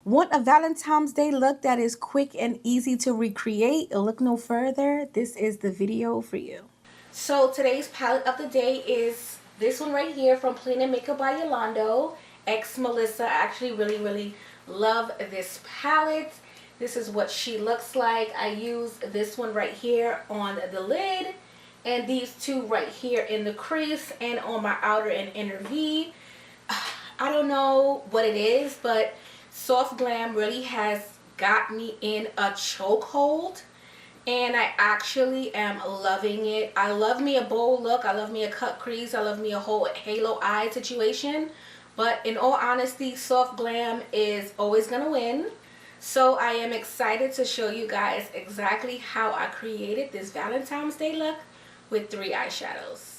Want a Valentine's Day look that is quick and easy to recreate? Look no further. This is the video for you. So today's palette of the day is this one right here from Plain & Makeup by Yolanda X Melissa. I actually really love this palette. This is what she looks like. I use this one right here on the lid and these two right here in the crease and on my outer and inner V. I don't know what it is, but Soft Glam really has got me in a chokehold, and I actually am loving it. I love me a bold look. I love me a cut crease. I love me a whole halo eye situation. But in all honesty, Soft Glam is always gonna win. So I am excited to show you guys exactly how I created this Valentine's Day look with 3 eyeshadows.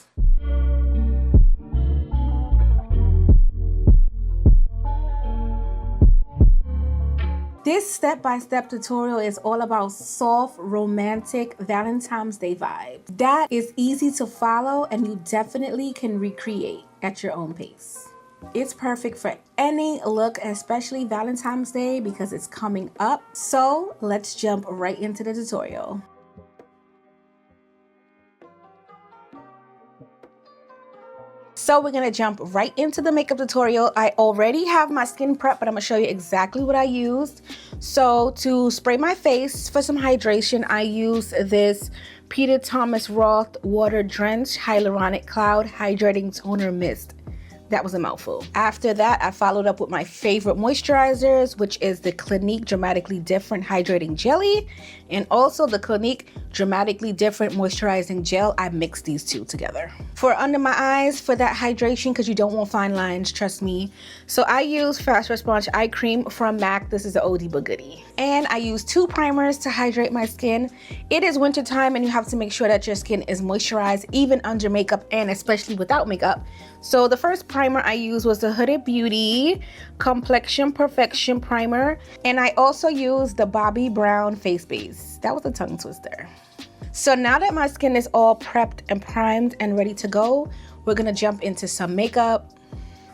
This step-by-step tutorial is all about soft, romantic Valentine's Day vibe. That is easy to follow and you definitely can recreate at your own pace. It's perfect for any look, especially Valentine's Day because it's coming up. So let's jump right into the tutorial. So we're gonna jump right into the makeup tutorial. I already have my skin prep, but I'm gonna show you exactly what I used. So to spray my face for some hydration, I used this Peter Thomas Roth Water Drench Hyaluronic Cloud Hydrating Toner Mist. That was a mouthful. After that, I followed up with my favorite moisturizers, which is the Clinique Dramatically Different Hydrating Jelly and also the Clinique Dramatically Different Moisturizing Gel. I mixed these two together. For under my eyes, for that hydration, because you don't want fine lines, trust me. So I use Fast Response Eye Cream from MAC. This is the oldie but goodie. And I use 2 primers to hydrate my skin. It is winter time and you have to make sure that your skin is moisturized even under makeup and especially without makeup. So the first primer I used was the Huda Beauty Complexion Perfection Primer. And I also used the Bobbi Brown Face Base. That was a tongue twister. So now that my skin is all prepped and primed and ready to go, we're gonna jump into some makeup.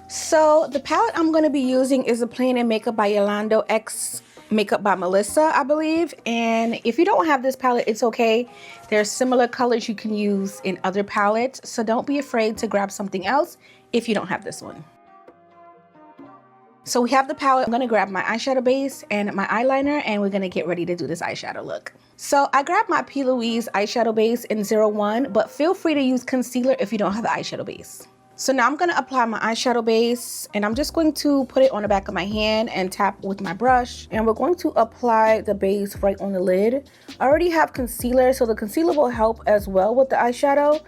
So the palette I'm gonna be using is the Plain & Makeup by Yolanda X Makeup by Melissa, I believe. And if you don't have this palette, it's okay. There's similar colors you can use in other palettes, so don't be afraid to grab something else if you don't have this one. So we have the palette. I'm gonna grab my eyeshadow base and my eyeliner, and we're gonna get ready to do this eyeshadow look. So I grabbed my P. Louise eyeshadow base in 01, but feel free to use concealer if you don't have the eyeshadow base. So now I'm gonna apply my eyeshadow base, and I'm just going to put it on the back of my hand and tap with my brush, and we're going to apply the base right on the lid. I already have concealer, so the concealer will help as well with the eyeshadow,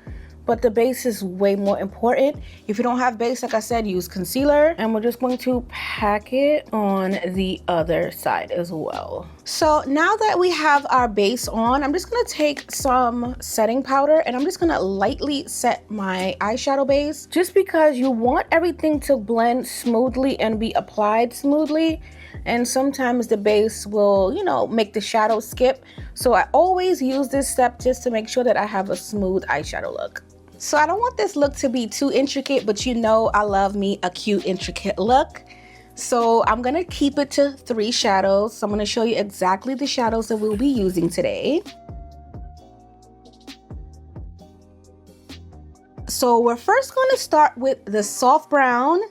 but the base is way more important. If you don't have base, like I said, use concealer. And we're just going to pack it on the other side as well. So now that we have our base on, I'm just gonna take some setting powder and I'm just gonna lightly set my eyeshadow base, just because you want everything to blend smoothly and be applied smoothly. And sometimes the base will, you know, make the shadow skip. So I always use this step just to make sure that I have a smooth eyeshadow look. So I don't want this look to be too intricate, but you know I love me a cute, intricate look. So I'm gonna keep it to 3 shadows. So I'm gonna show you exactly the shadows that we'll be using today. So we're first gonna start with the soft brown.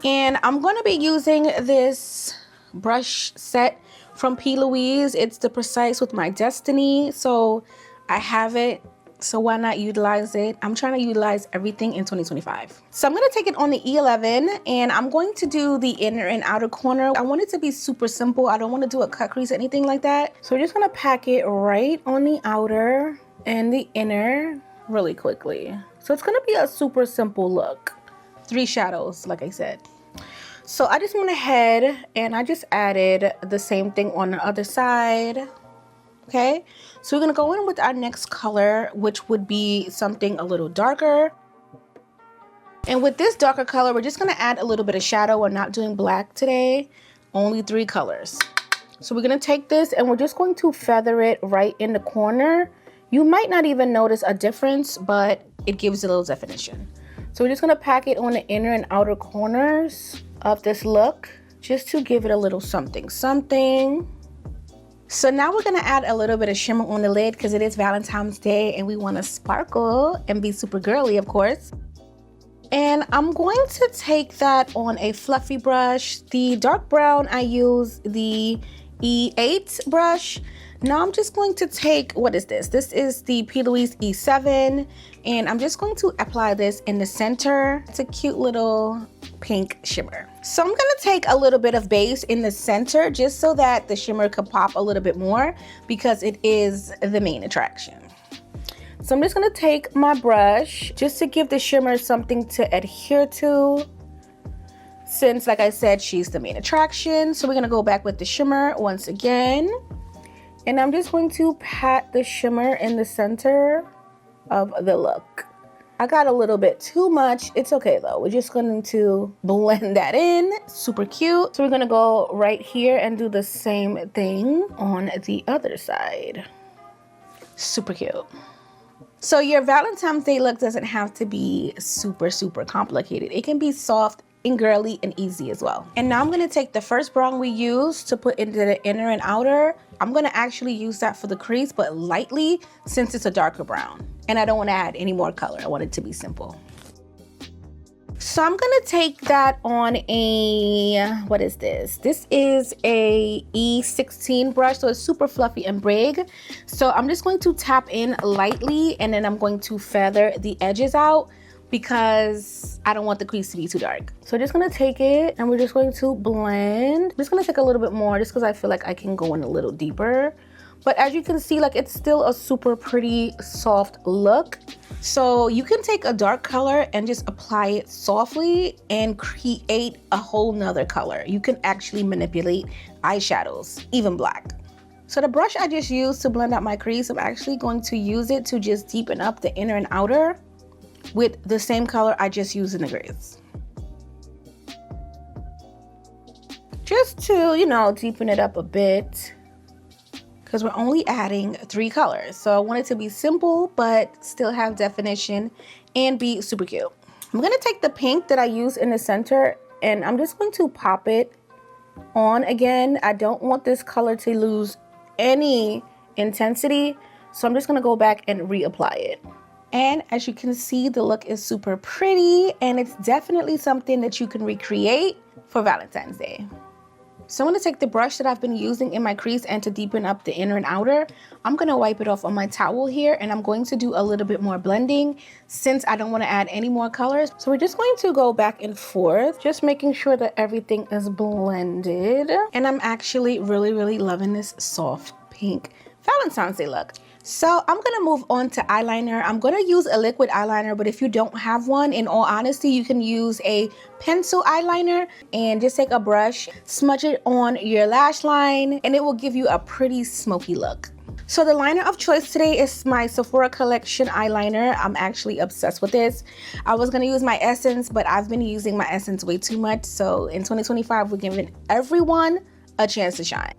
And I'm gonna be using this brush set from P. Louise. It's the Precise with My Destiny. So I have it. So why not utilize it? I'm trying to utilize everything in 2025. So I'm gonna take it on the E11 and I'm going to do the inner and outer corner. I want it to be super simple. I don't want to do a cut crease or anything like that. So we're just gonna pack it right on the outer and the inner really quickly. So it's gonna be a super simple look. 3 shadows, like I said. So I just went ahead and I just added the same thing on the other side. Okay, so we're gonna go in with our next color, which would be something a little darker. And with this darker color, we're just gonna add a little bit of shadow. We're not doing black today, only 3 colors. So we're gonna take this and we're just going to feather it right in the corner. You might not even notice a difference, but it gives a little definition. So we're just gonna pack it on the inner and outer corners of this look, just to give it a little something something. So now we're gonna add a little bit of shimmer on the lid because it is Valentine's Day and we want to sparkle and be super girly, of course. And I'm going to take that on a fluffy brush. The dark brown, I use the E8 brush. Now I'm just going to take, what is this? This is the P. Louise E7, and I'm just going to apply this in the center. It's a cute little pink shimmer. So I'm gonna take a little bit of base in the center just so that the shimmer could pop a little bit more because it is the main attraction. So I'm just gonna take my brush just to give the shimmer something to adhere to. Since, like I said, she's the main attraction. So we're gonna go back with the shimmer once again. And I'm just going to pat the shimmer in the center of the look. I got a little bit too much. It's okay though. We're just going to blend that in. Super cute. So we're gonna go right here and do the same thing on the other side. Super cute. So your Valentine's Day look doesn't have to be super complicated. It can be soft and girly and easy as well. And now I'm gonna take the first brown we used to put into the inner and outer. I'm gonna actually use that for the crease, but lightly since it's a darker brown. And I don't wanna add any more color. I want it to be simple. So I'm gonna take that on a, what is this? This is a E16 brush, so it's super fluffy and big. So I'm just going to tap in lightly and then I'm going to feather the edges out because I don't want the crease to be too dark. So I'm just gonna take it and we're just going to blend. I'm just gonna take a little bit more just because I feel like I can go in a little deeper. But as you can see, like it's still a super pretty soft look. So you can take a dark color and just apply it softly and create a whole nother color. You can actually manipulate eyeshadows, even black. So the brush I just used to blend out my crease, I'm actually going to use it to just deepen up the inner and outer with the same color I just used in the crease. Just to, you know, deepen it up a bit because we're only adding 3 colors. So I want it to be simple, but still have definition and be super cute. I'm gonna take the pink that I used in the center and I'm just going to pop it on again. I don't want this color to lose any intensity. So I'm just gonna go back and reapply it. And as you can see, the look is super pretty and it's definitely something that you can recreate for Valentine's Day. So I'm gonna take the brush that I've been using in my crease and to deepen up the inner and outer, I'm gonna wipe it off on my towel here and I'm going to do a little bit more blending since I don't wanna add any more colors. So we're just going to go back and forth, just making sure that everything is blended. And I'm actually really loving this soft pink Valentine's Day look. So I'm gonna move on to eyeliner. I'm gonna use a liquid eyeliner, but if you don't have one, in all honesty, you can use a pencil eyeliner and just take a brush, smudge it on your lash line, and it will give you a pretty smoky look. So the liner of choice today is my Sephora Collection eyeliner. I'm actually obsessed with this. I was gonna use my Essence, but I've been using my Essence way too much. So in 2025, we're giving everyone a chance to shine.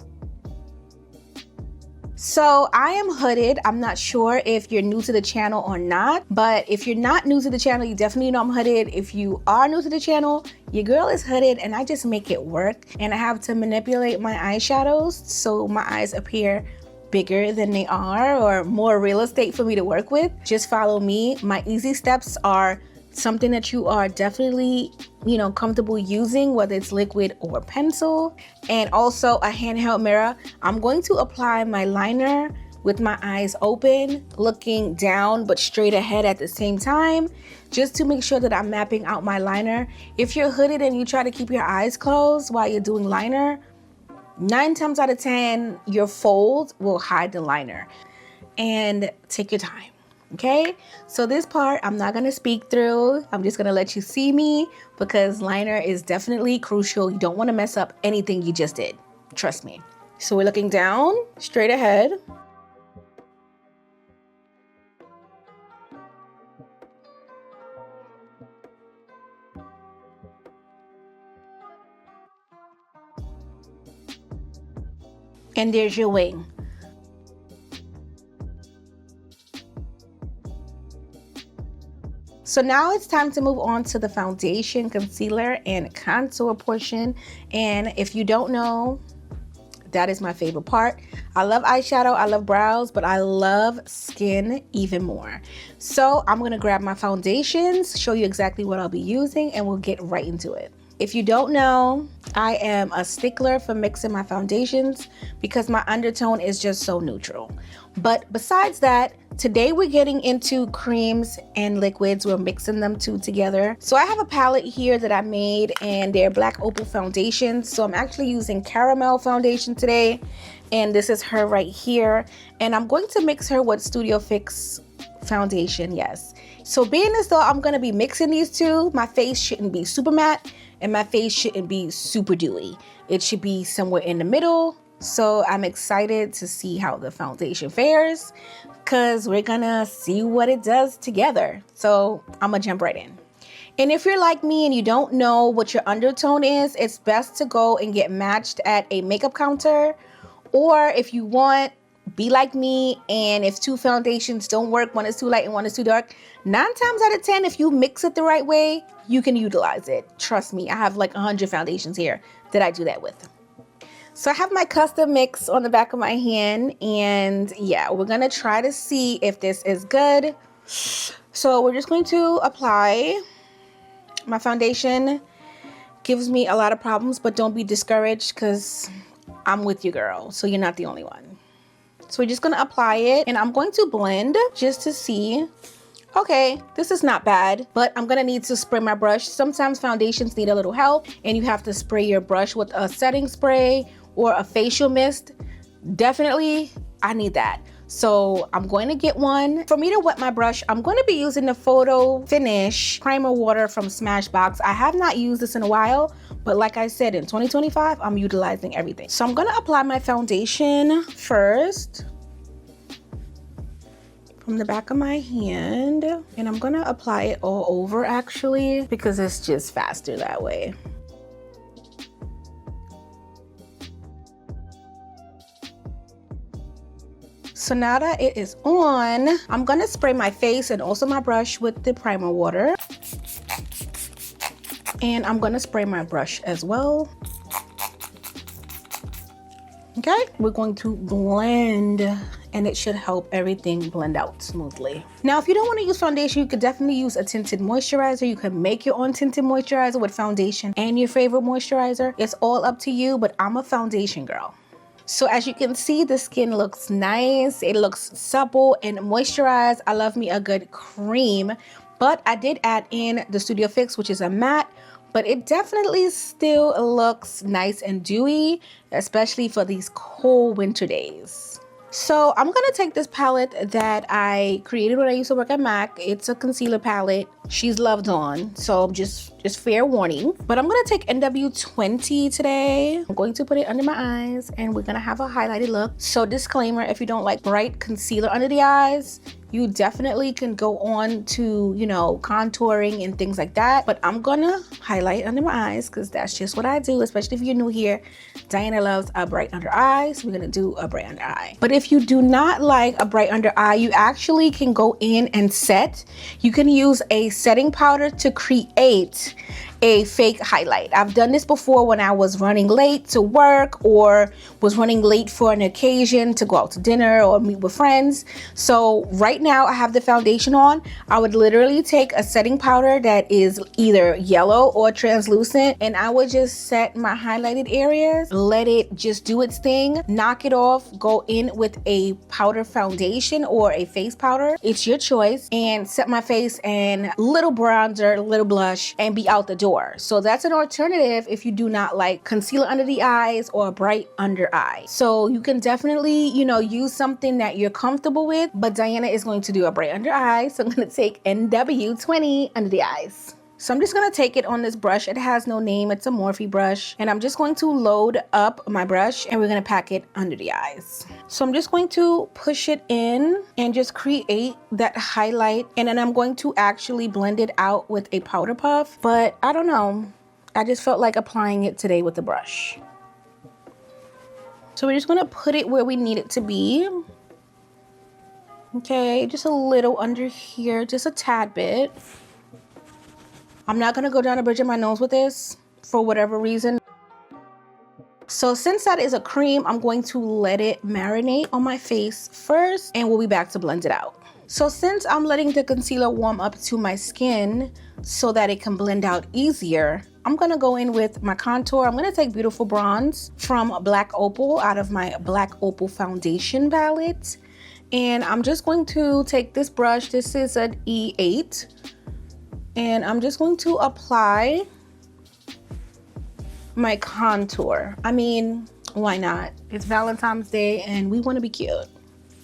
So I am hooded. I'm not sure if you're new to the channel or not, but if you're not new to the channel, you definitely know I'm hooded. If you are new to the channel, your girl is hooded and I just make it work. And I have to manipulate my eyeshadows so my eyes appear bigger than they are or more real estate for me to work with. Just follow me. My easy steps are something that you are definitely, you know, comfortable using, whether it's liquid or pencil, and also a handheld mirror. I'm going to apply my liner with my eyes open, looking down but straight ahead at the same time, just to make sure that I'm mapping out my liner. If you're hooded and you try to keep your eyes closed while you're doing liner, 9 times out of 10, your folds will hide the liner. And take your time. Okay, so this part I'm not gonna speak through. I'm just gonna let you see me because liner is definitely crucial. You don't want to mess up anything you just did. Trust me. So we're looking down, straight ahead. And there's your wing. So now it's time to move on to the foundation, concealer, and contour portion. And if you don't know, that is my favorite part. I love eyeshadow, I love brows, but I love skin even more. So I'm gonna grab my foundations, show you exactly what I'll be using, and we'll get right into it. If you don't know, I am a stickler for mixing my foundations because my undertone is just so neutral. But besides that, today we're getting into creams and liquids. We're mixing them two together. So I have a palette here that I made, and they're black opal foundations. So I'm actually using caramel foundation today, and this is her right here. And I'm going to mix her with Studio Fix foundation, yes. So being as though I'm gonna be mixing these two, my face shouldn't be super matte and my face shouldn't be super dewy. It should be somewhere in the middle. So I'm excited to see how the foundation fares because we're gonna see what it does together. So I'm gonna jump right in. And if you're like me and you don't know what your undertone is, it's best to go and get matched at a makeup counter. Or if you want, be like me, and if two foundations don't work, one is too light and one is too dark, 9 times out of 10, if you mix it the right way, you can utilize it. Trust me, I have like 100 foundations here that I do that with. So I have my custom mix on the back of my hand, and yeah, we're gonna try to see if this is good. So we're just going to apply. My foundation gives me a lot of problems, but don't be discouraged because I'm with you, girl. So you're not the only one. So we're just gonna apply it, and I'm going to blend just to see. Okay, this is not bad, but I'm gonna need to spray my brush. Sometimes foundations need a little help, and you have to spray your brush with a setting spray or a facial mist. Definitely, I need that. So I'm going to get one. For me to wet my brush, I'm going to be using the Photo Finish Primer Water from Smashbox. I have not used this in a while, but like I said, in 2025, I'm utilizing everything. So I'm going to apply my foundation first from the back of my hand, and I'm going to apply it all over actually because it's just faster that way. So now that it is on, I'm gonna spray my face and also my brush with the primer water. And I'm gonna spray my brush as well. Okay, we're going to blend, and it should help everything blend out smoothly. Now, if you don't want to use foundation, you could definitely use a tinted moisturizer. You can make your own tinted moisturizer with foundation and your favorite moisturizer. It's all up to you, but I'm a foundation girl. So as you can see, the skin looks nice. It looks supple and moisturized. I love me a good cream, but I did add in the Studio Fix, which is a matte, but it definitely still looks nice and dewy, especially for these cold winter days. So I'm gonna take this palette that I created when I used to work at MAC. It's a concealer palette. She's loved on, so just fair warning. But I'm gonna take NW20 today. I'm going to put it under my eyes, and we're gonna have a highlighted look. So disclaimer, if you don't like bright concealer under the eyes, you definitely can go on to, you know, contouring and things like that. But I'm gonna highlight under my eyes because that's just what I do, especially if you're new here. Diana loves a bright under eye, so we're gonna do a bright under eye. But if you do not like a bright under eye, you actually can go in and set. You can use a setting powder to create a fake highlight. I've done this before when I was running late to work or was running late for an occasion to go out to dinner or meet with friends. So right now I have the foundation on. I would literally take a setting powder that is either yellow or translucent, and I would just set my highlighted areas, let it just do its thing, knock it off, go in with a powder foundation or a face powder. It's your choice, and set my face and little bronzer, little blush, and be out the door. So that's an alternative if you do not like concealer under the eyes or a bright under eye. So you can definitely, you know, use something that you're comfortable with, but Diana is going to do a bright under eye. So I'm going to take NW20 under the eyes. So I'm just going to take it on this brush. It has no name. It's a Morphe brush. And I'm just going to load up my brush, and we're going to pack it under the eyes. So I'm just going to push it in and just create that highlight. And then I'm going to actually blend it out with a powder puff. But I don't know. I just felt like applying it today with the brush. So we're just going to put it where we need it to be. Okay, just a little under here, just a tad bit. I'm not gonna go down the bridge of my nose with this for whatever reason. So since that is a cream, I'm going to let it marinate on my face first, and we'll be back to blend it out. So since I'm letting the concealer warm up to my skin so that it can blend out easier, I'm gonna go in with my contour. I'm gonna take Beautiful Bronze from Black Opal out of my Black Opal foundation palette. And I'm just going to take this brush. This is an E8. And I'm just going to apply my contour. I mean, why not? It's Valentine's Day and we want to be cute.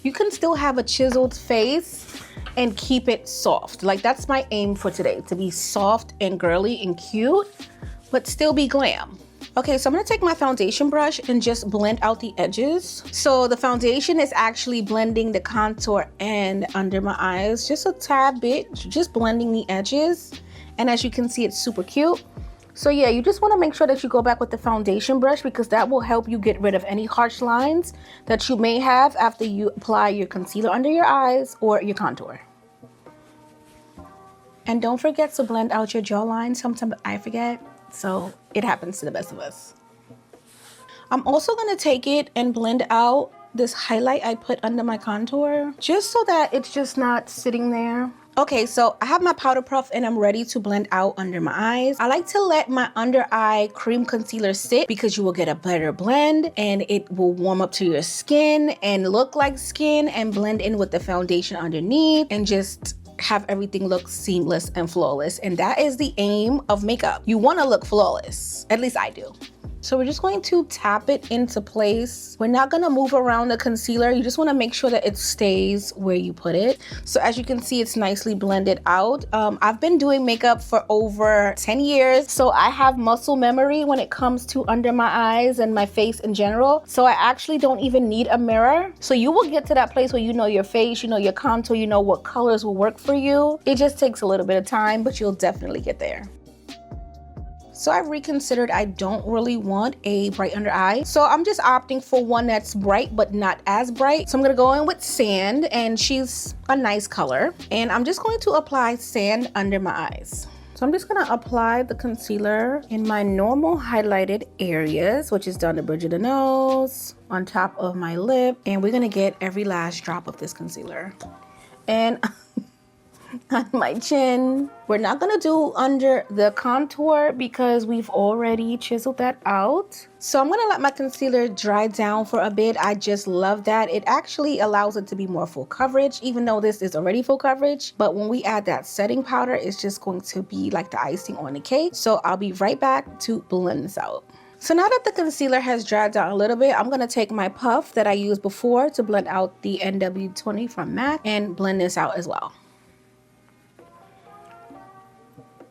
You can still have a chiseled face and keep it soft. Like, that's my aim for today, to be soft and girly and cute, but still be glam. Okay, so I'm gonna take my foundation brush and just blend out the edges. So the foundation is actually blending the contour and under my eyes, just a tad bit, just blending the edges. And as you can see, it's super cute. So yeah, you just wanna make sure that you go back with the foundation brush because that will help you get rid of any harsh lines that you may have after you apply your concealer under your eyes or your contour. And don't forget to blend out your jawline. Sometimes I forget, so it happens to the best of us. I'm also gonna take it and blend out this highlight I put under my contour, just so that it's just not sitting there. Okay, so I have my powder puff and I'm ready to blend out under my eyes. I like to let my under eye cream concealer sit because you will get a better blend and it will warm up to your skin and look like skin and blend in with the foundation underneath and just have everything look seamless and flawless. And that is the aim of makeup. You want to look flawless. At least I do. So we're just going to tap it into place. We're not gonna move around the concealer. You just wanna make sure that it stays where you put it. So as you can see, it's nicely blended out. I've been doing makeup for over 10 years. So I have muscle memory when it comes to under my eyes and my face in general. So I actually don't even need a mirror. So you will get to that place where you know your face, you know your contour, you know what colors will work for you. It just takes a little bit of time, but you'll definitely get there. So I've reconsidered. I don't really want a bright under eye. So I'm just opting for one that's bright, but not as bright. So I'm gonna go in with Sand, and she's a nice color. And I'm just going to apply Sand under my eyes. So I'm just gonna apply the concealer in my normal highlighted areas, which is down the bridge of the nose, on top of my lip. And we're gonna get every last drop of this concealer. And on my chin. We're not gonna do under the contour because we've already chiseled that out. So I'm gonna let my concealer dry down for a bit. I just love that. It actually allows it to be more full coverage, even though this is already full coverage. But when we add that setting powder, it's just going to be like the icing on the cake. So I'll be right back to blend this out. So now that the concealer has dried down a little bit, I'm gonna take my puff that I used before to blend out the NW20 from MAC and blend this out as well.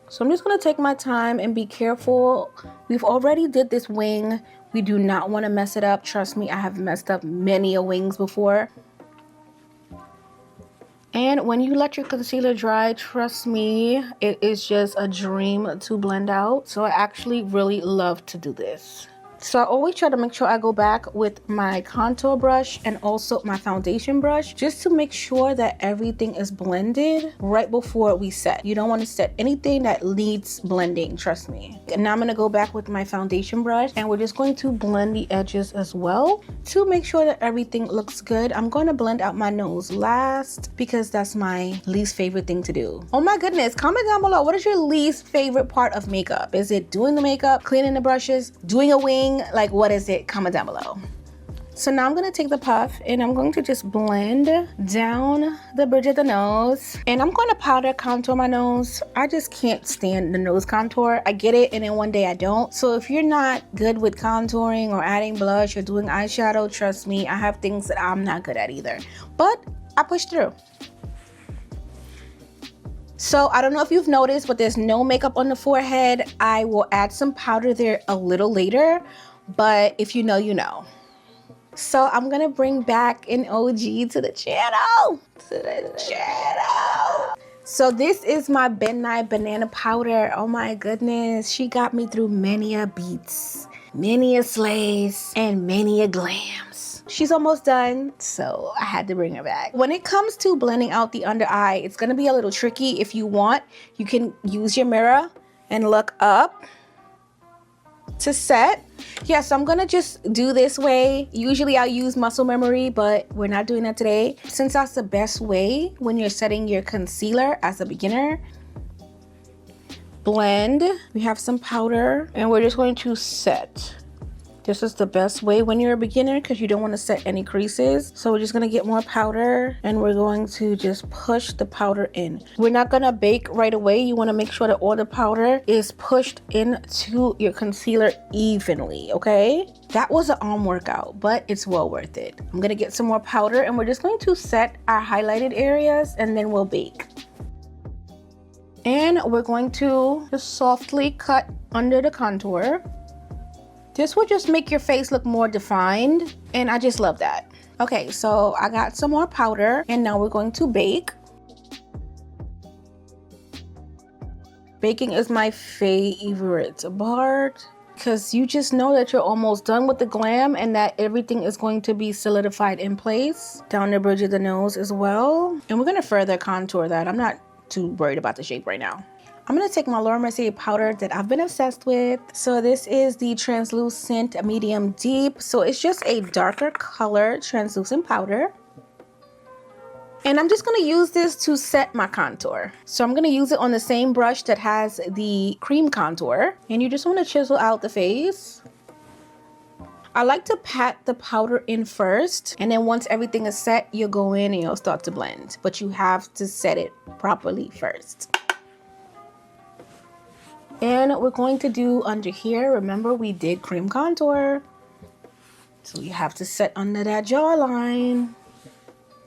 So I'm just gonna take my time and be careful. We've already did this wing. We do not wanna mess it up. Trust me, I have messed up many a wings before. And when you let your concealer dry, trust me, it is just a dream to blend out. So I actually really love to do this. So I always try to make sure I go back with my contour brush and also my foundation brush just to make sure that everything is blended right before we set. You don't want to set anything that needs blending, trust me. And now I'm going to go back with my foundation brush and we're just going to blend the edges as well to make sure that everything looks good. I'm going to blend out my nose last because that's my least favorite thing to do. Oh my goodness, comment down below, what is your least favorite part of makeup? Is it doing the makeup, cleaning the brushes, doing a wing? Like, what is it? Comment down below. So now I'm gonna take the puff and I'm going to just blend down the bridge of the nose. And I'm gonna powder contour my nose. I just can't stand the nose contour. I get it, and then one day I don't. So if you're not good with contouring or adding blush or doing eyeshadow, trust me, I have things that I'm not good at either. But I push through. So I don't know if you've noticed, but there's no makeup on the forehead. I will add some powder there a little later, but if you know, you know. So I'm gonna bring back an OG to the channel. So this is my Midnight Banana Powder. Oh my goodness, she got me through many a beats, many a slays, and many a glams. She's almost done, so I had to bring her back. When it comes to blending out the under eye, it's gonna be a little tricky. If you want, you can use your mirror, and look up to set. Yeah, so I'm gonna just do this way. Usually I'll use muscle memory, but we're not doing that today. Since that's the best way when you're setting your concealer as a beginner. Blend, we have some powder, and we're just going to set. This is the best way when you're a beginner because you don't want to set any creases. So we're just going to get more powder and we're going to just push the powder in. We're not going to bake right away. You want to make sure that all the powder is pushed into your concealer evenly, okay? That was an arm workout, but it's well worth it. I'm going to get some more powder and we're just going to set our highlighted areas and then we'll bake. And we're going to just softly cut under the contour. This will just make your face look more defined, and I just love that. Okay, so I got some more powder, and now we're going to bake. Baking is my favorite part, because you just know that you're almost done with the glam and that everything is going to be solidified in place. Down the bridge of the nose as well. And we're gonna further contour that. I'm not too worried about the shape right now. I'm gonna take my Laura Mercier powder that I've been obsessed with. So this is the translucent medium deep. So it's just a darker color translucent powder. And I'm just gonna use this to set my contour. So I'm gonna use it on the same brush that has the cream contour. And you just wanna chisel out the face. I like to pat the powder in first, and then once everything is set, you'll go in and you'll start to blend. But you have to set it properly first. And we're going to do under here, remember we did cream contour. So you have to set under that jawline.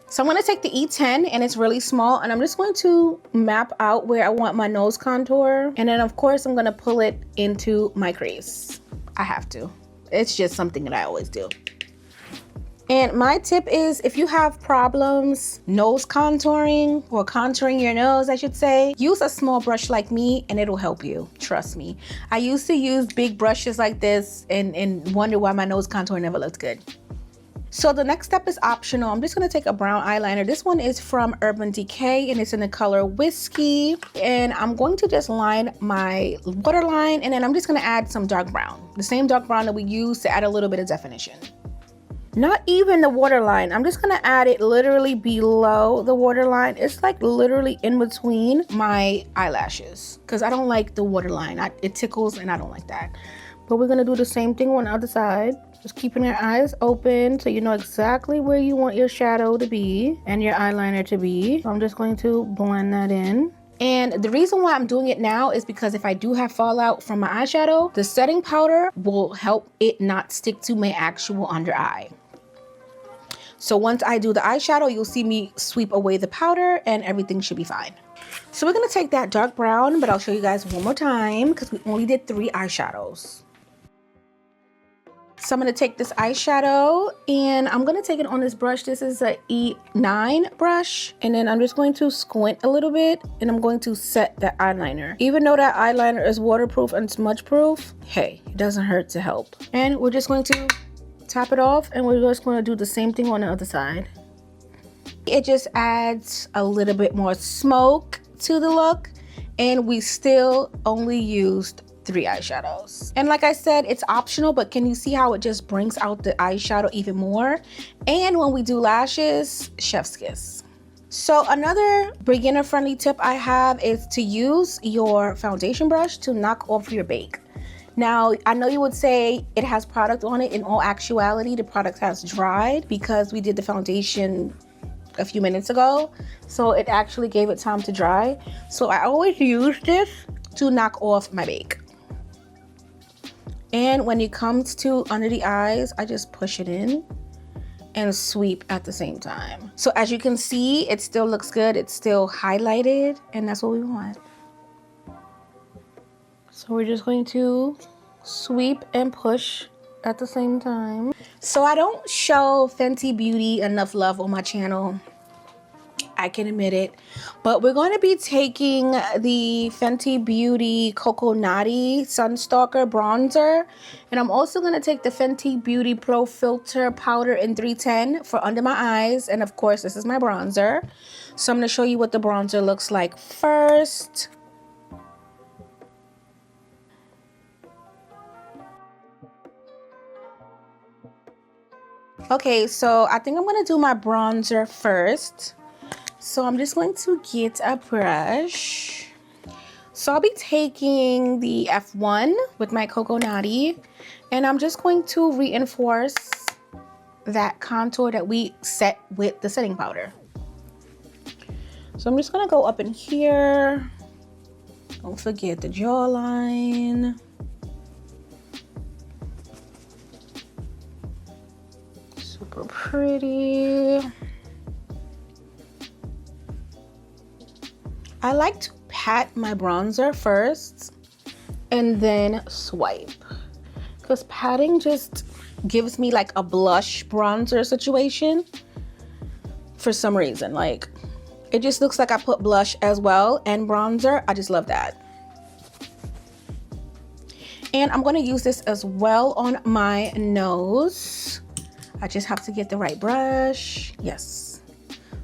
So I'm gonna take the E10 and it's really small and I'm just going to map out where I want my nose contour. And then of course I'm gonna pull it into my crease. I have to. It's just something that I always do. And my tip is if you have problems nose contouring or contouring your nose, I should say, use a small brush like me and it'll help you. Trust me. I used to use big brushes like this and wonder why my nose contour never looked good. So the next step is optional. I'm just gonna take a brown eyeliner. This one is from Urban Decay and it's in the color Whiskey. And I'm going to just line my waterline and then I'm just gonna add some dark brown. The same dark brown that we use to add a little bit of definition. Not even the waterline. I'm just gonna add it literally below the waterline. It's like literally in between my eyelashes because I don't like the waterline. It tickles and I don't like that. But we're gonna do the same thing on the other side. Just keeping your eyes open so you know exactly where you want your shadow to be and your eyeliner to be. So I'm just going to blend that in. And the reason why I'm doing it now is because if I do have fallout from my eyeshadow, the setting powder will help it not stick to my actual under eye. So once I do the eyeshadow, you'll see me sweep away the powder and everything should be fine. So we're gonna take that dark brown, but I'll show you guys one more time because we only did 3 eyeshadows. So I'm gonna take this eyeshadow and I'm gonna take it on this brush. This is a E9 brush. And then I'm just going to squint a little bit and I'm going to set that eyeliner. Even though that eyeliner is waterproof and smudge proof, hey, it doesn't hurt to help. And we're just going to tap it off and we're just gonna do the same thing on the other side. It just adds a little bit more smoke to the look and we still only used 3 eyeshadows. And like I said, it's optional, but can you see how it just brings out the eyeshadow even more? And when we do lashes, chef's kiss. So another beginner friendly tip I have is to use your foundation brush to knock off your bake. Now, I know you would say it has product on it. In all actuality, the product has dried because we did the foundation a few minutes ago. So it actually gave it time to dry. So I always use this to knock off my bake. And when it comes to under the eyes, I just push it in and sweep at the same time. So as you can see, it still looks good. It's still highlighted and that's what we want. So we're just going to sweep and push at the same time. So I don't show Fenty Beauty enough love on my channel. I can admit it, but we're going to be taking the Fenty Beauty Coconati Sunstalker bronzer, and I'm also going to take the Fenty Beauty Pro Filter powder in 310 for under my eyes, and of course this is my bronzer. So I'm going to show you what the bronzer looks like first. Okay, so I think I'm gonna do my bronzer first. So I'm just going to get a brush. So I'll be taking the F1 with my Coco Naughty, and I'm just going to reinforce that contour that we set with the setting powder. So I'm just gonna go up in here. Don't forget the jawline. Super pretty. I like to pat my bronzer first and then swipe, because patting just gives me like a blush bronzer situation for some reason. Like, it just looks like I put blush as well and bronzer. I just love that. And I'm gonna use this as well on my nose. I just have to get the right brush. Yes.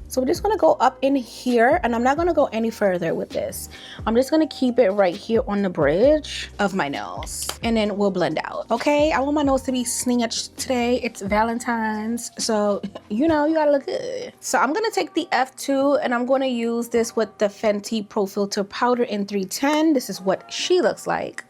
So we're just gonna go up in here, and I'm not gonna go any further with this. I'm just gonna keep it right here on the bridge of my nose, and then we'll blend out. Okay, I want my nose to be snatched today. It's Valentine's, so you know, you gotta look good. So I'm gonna take the F2, and I'm gonna use this with the Fenty Pro Filter Powder in 310. This is what she looks like.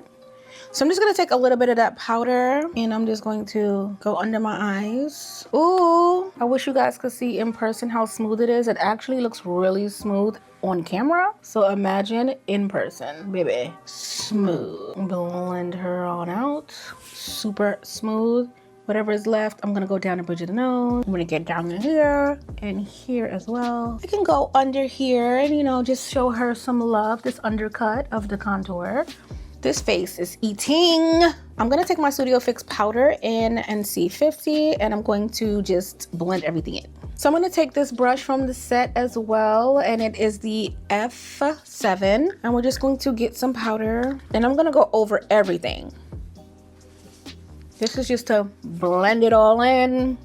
So I'm just gonna take a little bit of that powder, and I'm just going to go under my eyes. Ooh, I wish you guys could see in person how smooth it is. It actually looks really smooth on camera. So imagine in person, baby. Smooth. Blend her on out. Super smooth. Whatever is left, I'm gonna go down the bridge of the nose. I'm gonna get down in here and here as well. I can go under here and, you know, just show her some love, this undercut of the contour. This face is eating. I'm gonna take my Studio Fix powder in NC50, and I'm going to just blend everything in. So I'm gonna take this brush from the set as well, and it is the F7, and we're just going to get some powder, and I'm gonna go over everything. This is just to blend it all in.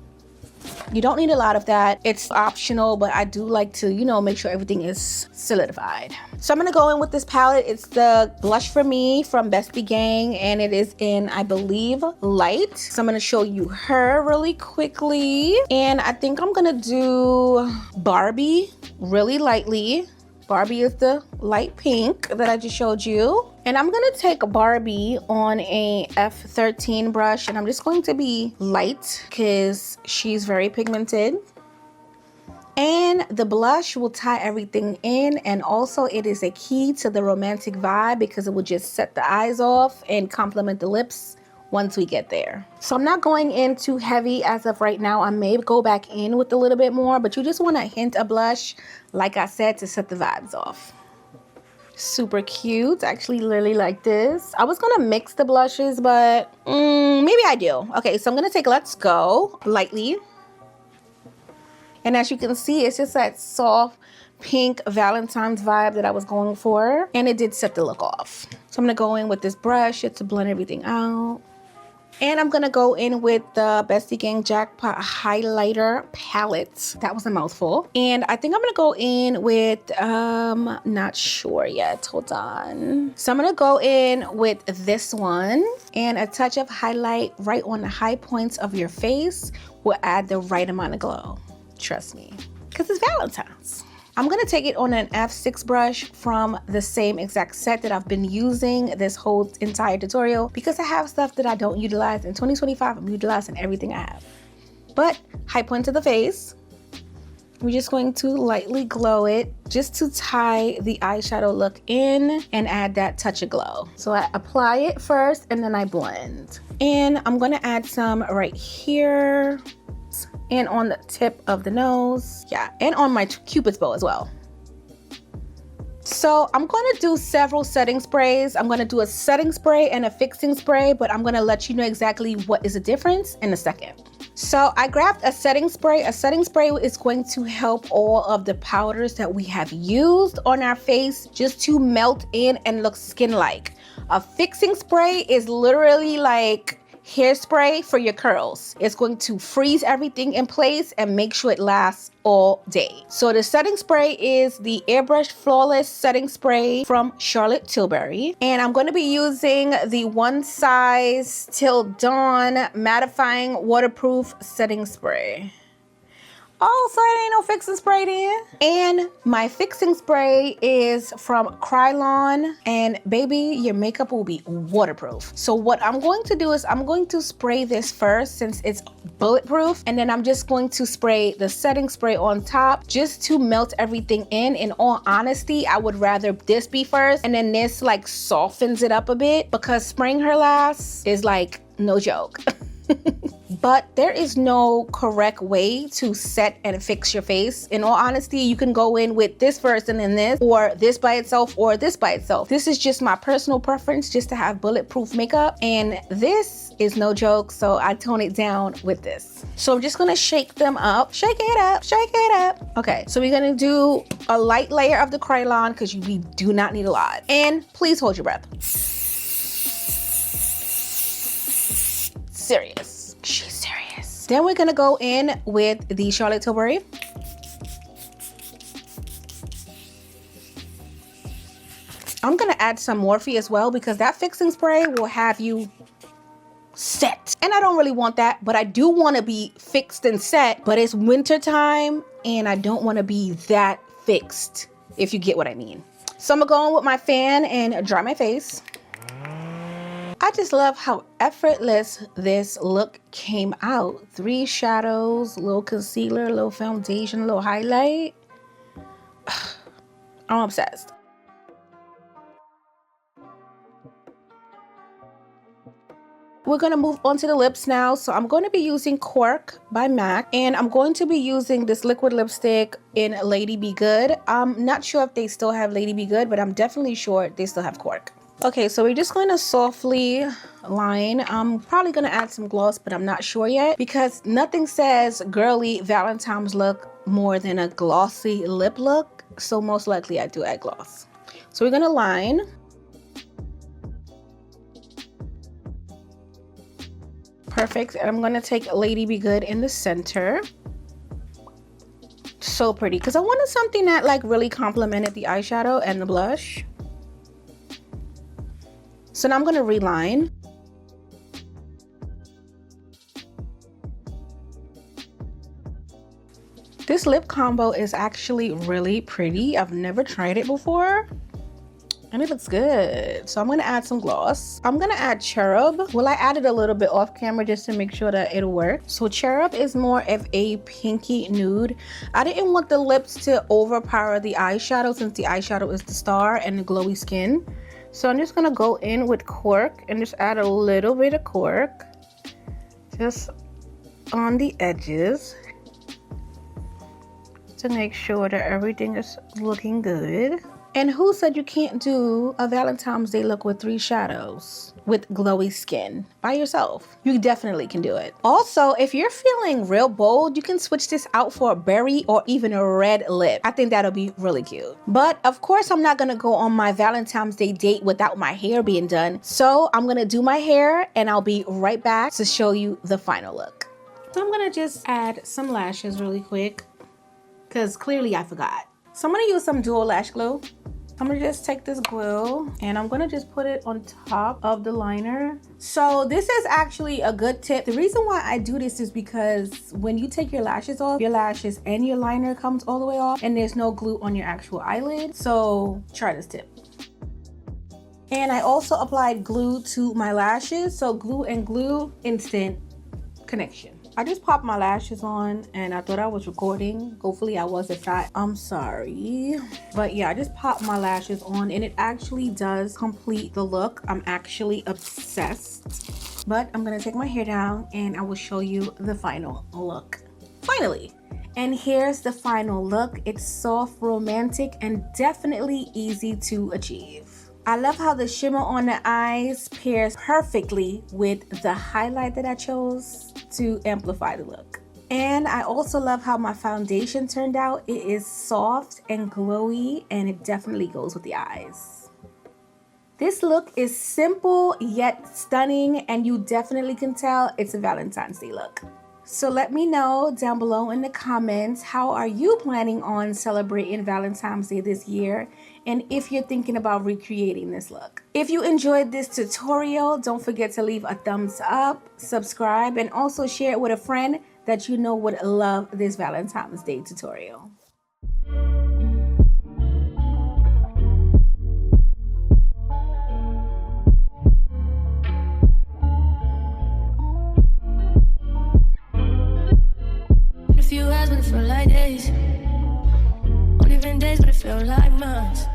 You don't need a lot of that. It's optional, but I do like to, you know, make sure everything is solidified. So I'm gonna go in with this palette. It's the Blush For Me from Bestie Gang, and it is in, I believe, light. So I'm gonna show you her really quickly. And I think I'm gonna do Barbie really lightly. Barbie is the light pink that I just showed you. And I'm gonna take Barbie on a F13 brush, and I'm just going to be light because she's very pigmented. And the blush will tie everything in, and also it is a key to the romantic vibe because it will just set the eyes off and complement the lips once we get there. So I'm not going in too heavy as of right now. I may go back in with a little bit more, but you just want a hint of blush, like I said, to set the vibes off. Super cute. I actually really like this. I was gonna mix the blushes, but maybe I do. Okay, so I'm gonna take Let's Go lightly. And as you can see, it's just that soft pink Valentine's vibe that I was going for, and it did set the look off. So I'm gonna go in with this brush to blend everything out. And I'm gonna go in with the Bestie Gang Jackpot Highlighter Palette. That was a mouthful. And I think I'm gonna go in with, not sure yet, hold on. So I'm gonna go in with this one, and a touch of highlight right on the high points of your face will add the right amount of glow. Trust me, because it's Valentine's. I'm gonna take it on an F6 brush from the same exact set that I've been using this whole entire tutorial, because I have stuff that I don't utilize. In 2025, I'm utilizing everything I have. But high point to the face. We're just going to lightly glow it just to tie the eyeshadow look in and add that touch of glow. So I apply it first and then I blend. And I'm gonna add some right here, and on the tip of the nose, yeah, and on my Cupid's bow as well. So I'm gonna do several setting sprays. I'm gonna do a setting spray and a fixing spray, but I'm gonna let you know exactly what is the difference in a second. So I grabbed a setting spray. A setting spray is going to help all of the powders that we have used on our face just to melt in and look skin-like. A fixing spray is literally like, hairspray for your curls. It's going to freeze everything in place and make sure it lasts all day. So the setting spray is the Airbrush Flawless Setting Spray from Charlotte Tilbury. And I'm going to be using the One Size Till Dawn Mattifying Waterproof Setting Spray. Oh, so it ain't no fixing spray then. And my fixing spray is from Krylon. And baby, your makeup will be waterproof. So what I'm going to do is I'm going to spray this first since it's bulletproof. And then I'm just going to spray the setting spray on top just to melt everything in. In all honesty, I would rather this be first and then this like softens it up a bit, because spraying her last is like no joke. But there is no correct way to set and fix your face. In all honesty, you can go in with this first and then this, or this by itself, or this by itself. This is just my personal preference, just to have bulletproof makeup. And this is no joke, so I tone it down with this. So I'm just gonna shake them up. Shake it up, shake it up. Okay, so we're gonna do a light layer of the Krylon because we do not need a lot. And please hold your breath. Serious. She's serious. Then we're gonna go in with the Charlotte Tilbury. I'm gonna add some Morphe as well, because that fixing spray will have you set. And I don't really want that, but I do want to be fixed and set. But it's winter time and I don't want to be that fixed, if you get what I mean. So I'm gonna go in with my fan and dry my face. I just love how effortless this look came out. 3 shadows, a little concealer, a little foundation, a little highlight. I'm obsessed. We're gonna move on to the lips now. So I'm going to be using Cork by MAC, and I'm going to be using this liquid lipstick in Lady Be Good. I'm not sure if they still have Lady Be Good, but I'm definitely sure they still have Cork. Okay, so we're just going to softly line. I'm probably going to add some gloss, but I'm not sure yet, because nothing says girly Valentine's look more than a glossy lip look. So most likely I do add gloss. So we're going to line. Perfect. And I'm going to take Lady Be Good in the center. So pretty, because I wanted something that like really complemented the eyeshadow and the blush. So now I'm going to reline. This lip combo is actually really pretty. I've never tried it before and it looks good. So I'm going to add some gloss. I'm going to add Cherub. Well, I added a little bit off camera just to make sure that it'll work. So Cherub is more of a pinky nude. I didn't want the lips to overpower the eyeshadow, since the eyeshadow is the star and the glowy skin. So I'm just gonna go in with Cork and just add a little bit of Cork just on the edges to make sure that everything is looking good. And who said you can't do a Valentine's Day look with 3 shadows with glowy skin by yourself? You definitely can do it. Also, if you're feeling real bold, you can switch this out for a berry or even a red lip. I think that'll be really cute. But of course, I'm not gonna go on my Valentine's Day date without my hair being done. So I'm gonna do my hair and I'll be right back to show you the final look. So I'm gonna just add some lashes really quick, because clearly I forgot. So I'm gonna use some dual lash glue. I'm gonna just take this glue and I'm gonna just put it on top of the liner. So this is actually a good tip. The reason why I do this is because when you take your lashes off, your lashes and your liner comes all the way off and there's no glue on your actual eyelid. So try this tip. And I also applied glue to my lashes. So glue and glue, instant connection. I just popped my lashes on and I thought I was recording. Hopefully I wasn't fat. I'm sorry. But yeah, I just popped my lashes on and it actually does complete the look. I'm actually obsessed. But I'm gonna take my hair down and I will show you the final look. Finally. And here's the final look. It's soft, romantic, and definitely easy to achieve. I love how the shimmer on the eyes pairs perfectly with the highlight that I chose to amplify the look. And I also love how my foundation turned out. It is soft and glowy and it definitely goes with the eyes. This look is simple yet stunning, and you definitely can tell it's a Valentine's Day look. So let me know down below in the comments, how are you planning on celebrating Valentine's Day this year? And if you're thinking about recreating this look. If you enjoyed this tutorial, don't forget to leave a thumbs up, subscribe, and also share it with a friend that you know would love this Valentine's Day tutorial. Few hours, but it felt like days. Only been days, but it felt like months.